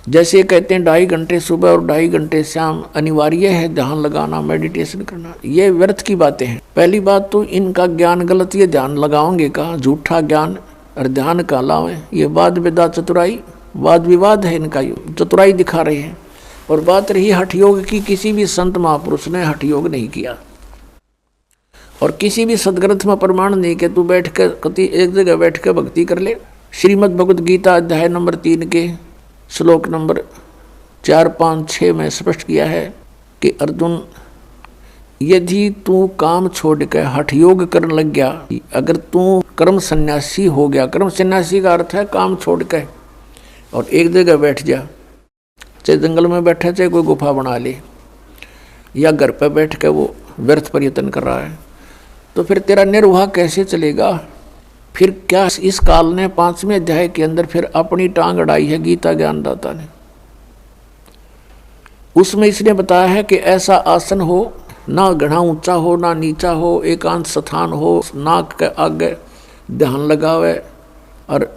जैसे कहते हैं 2.5 घंटे सुबह और 2.5 घंटे शाम अनिवार्य है ध्यान लगाना, मेडिटेशन करना, ये व्यर्थ की बातें हैं। पहली बात तो इनका ज्ञान गलत, ये ध्यान लगाओगे कहाँ, झूठा ज्ञान और ध्यान का लावे, ये वाद विवाद चतुराई वाद विवाद है इनका, चतुराई दिखा रहे हैं। और बात रही हठ योग की, किसी भी संत महापुरुष ने हठ योग नहीं किया और किसी भी सदग्रंथ में प्रमाण नहीं कि तू बैठ कर कति एक जगह बैठ कर भक्ति कर ले। श्रीमद् भगवद गीता अध्याय नंबर 3 के श्लोक नंबर 4, 5, 6 में स्पष्ट किया है कि अर्जुन, यदि तू काम छोड़ कर हठ योग करने लग गया, अगर तू कर्म सन्यासी हो गया, कर्म सन्यासी का अर्थ है काम छोड़ कर और एक जगह बैठ जा, चाहे जंगल में बैठा, चाहे कोई गुफा बना ले, या घर पर बैठ कर वो व्यर्थ प्रयत्न कर रहा है, तो फिर तेरा निर्वाह कैसे चलेगा? फिर क्या इस काल ने 5वें अध्याय के अंदर फिर अपनी टांग अड़ाई है गीता ज्ञानदाता ने। उसमें इसने बताया है कि ऐसा आसन हो, ना घना ऊंचा हो ना नीचा हो, एकांत स्थान हो, नाक के आगे ध्यान लगावे और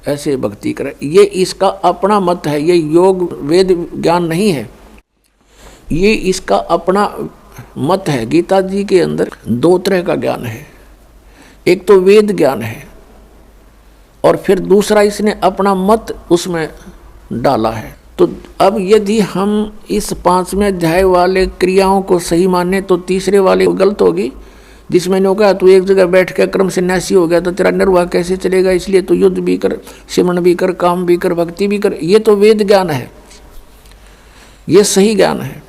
ऐसे भक्ति करे। ये इसका अपना मत है, ये योग वेद ज्ञान नहीं है, ये इसका अपना मत है। गीता जी के अंदर 2 तरह का ज्ञान है, एक तो वेद ज्ञान है और फिर दूसरा इसने अपना मत उसमें डाला है। तो अब यदि हम इस 5वें अध्याय वाले क्रियाओं को सही माने तो तीसरे वाले गलत होगी, जिसमें ने कहा तू एक जगह बैठ कर क्रम सन्यासी हो गया तो तेरा निर्वाह कैसे चलेगा, इसलिए तो युद्ध भी कर, सिमरण भी कर, काम भी कर, भक्ति भी कर। ये तो वेद ज्ञान है, ये सही ज्ञान है।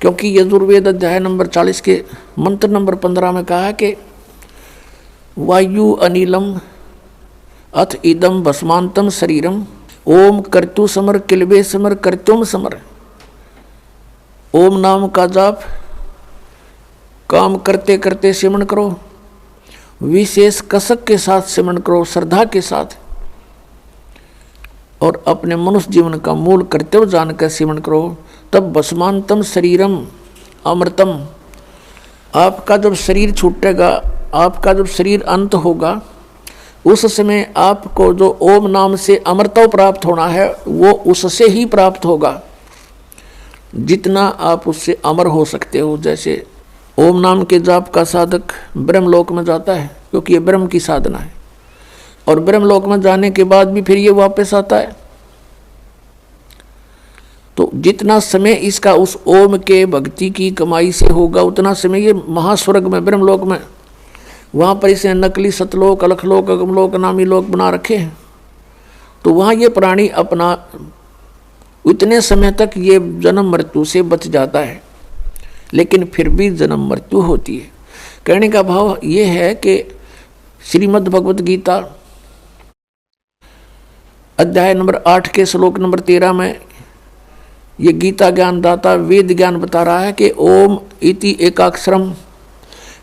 क्योंकि यजुर्वेद अध्याय नंबर 40 के मंत्र नंबर 15 में कहा है कि वायु अनिलम अथ इदम भस्मांतम शरीरम ओम कर्तु समर किलबे समर कर्तुम समर। ओम नाम का जाप काम करते करते सिमरण करो, विशेष कसक के साथ सिमरण करो, श्रद्धा के साथ, और अपने मनुष्य जीवन का मूल कर्तव्य जानकर सिमरण करो, तब भस्मांतम शरीरम अमृतम। आपका जब शरीर छूटेगा, आपका जब शरीर अंत होगा, उस समय आपको जो ओम नाम से अमृतव प्राप्त होना है वो उससे ही प्राप्त होगा, जितना आप उससे अमर हो सकते हो। जैसे ओम नाम के जाप का साधक ब्रह्मलोक में जाता है, क्योंकि ये ब्रह्म की साधना है, और ब्रह्मलोक में जाने के बाद भी फिर ये वापस आता है। तो जितना समय इसका उस ओम के भक्ति की कमाई से होगा, उतना समय ये महास्वर्ग में ब्रह्मलोक में, वहाँ पर इसे नकली सतलोक, अलखलोक, अगमलोक, नामी लोक बना रखे हैं। तो वहाँ ये प्राणी अपना उतने समय तक ये जन्म मृत्यु से बच जाता है, लेकिन फिर भी जन्म मृत्यु होती है। कहने का भाव ये है कि श्रीमद् भगवद गीता अध्याय नंबर 8 के श्लोक नंबर 13 में ये गीता ज्ञानदाता वेद ज्ञान बता रहा है कि ओम इति एकाक्षरम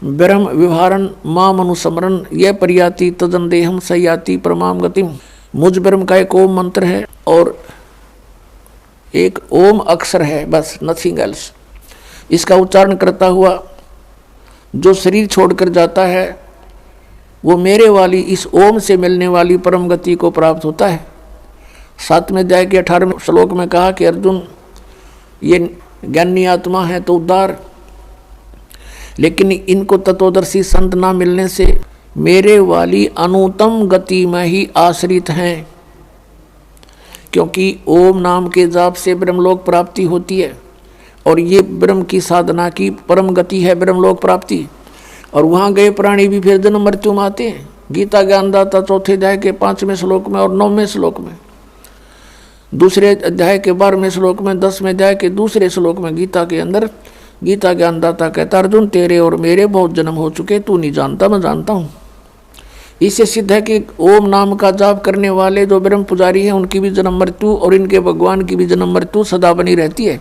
ब्रह्म विहारन माम अनुस्मरण यह परियाति तदन देहम सयाति परमाम गतिम। मुझ ब्रह्म का एक ओम मंत्र है और एक ओम अक्षर है, बस, नथिंग एल्स। इसका उच्चारण करता हुआ जो शरीर छोड़कर जाता है वो मेरे वाली इस ओम से मिलने वाली परम गति को प्राप्त होता है। 7वें अध्याय के 18वें श्लोक में कहा कि अर्जुन, ये ज्ञानी आत्मा है तो उद्धार, लेकिन इनको तत्वदर्शी संत ना मिलने से मेरे वाली अनुत्तम गति में ही आश्रित हैं, क्योंकि ओम नाम के जाप से ब्रह्मलोक प्राप्ति होती है और ये ब्रह्म की साधना की परम गति है ब्रह्मलोक प्राप्ति। और वहाँ गए प्राणी भी फिर जन्म मृत्यु में आते हैं। गीता ज्ञानदाता 4थे अध्याय के 5वें श्लोक में और 9वें श्लोक में, 2रे अध्याय के 12वें श्लोक में, 10वें अध्याय के 2रे श्लोक में गीता के अंदर गीता ज्ञानदाता कहता, अर्जुन तेरे और मेरे बहुत जन्म हो चुके, तू नहीं जानता, मैं जानता हूँ। इससे सिद्ध है कि ओम नाम का जाप करने वाले जो ब्रह्म पुजारी हैं उनकी भी जन्म मृत्यु और इनके भगवान की भी जन्म मृत्यु सदा बनी रहती है।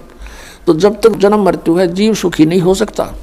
तो जब तक जन्म मृत्यु है जीव सुखी नहीं हो सकता।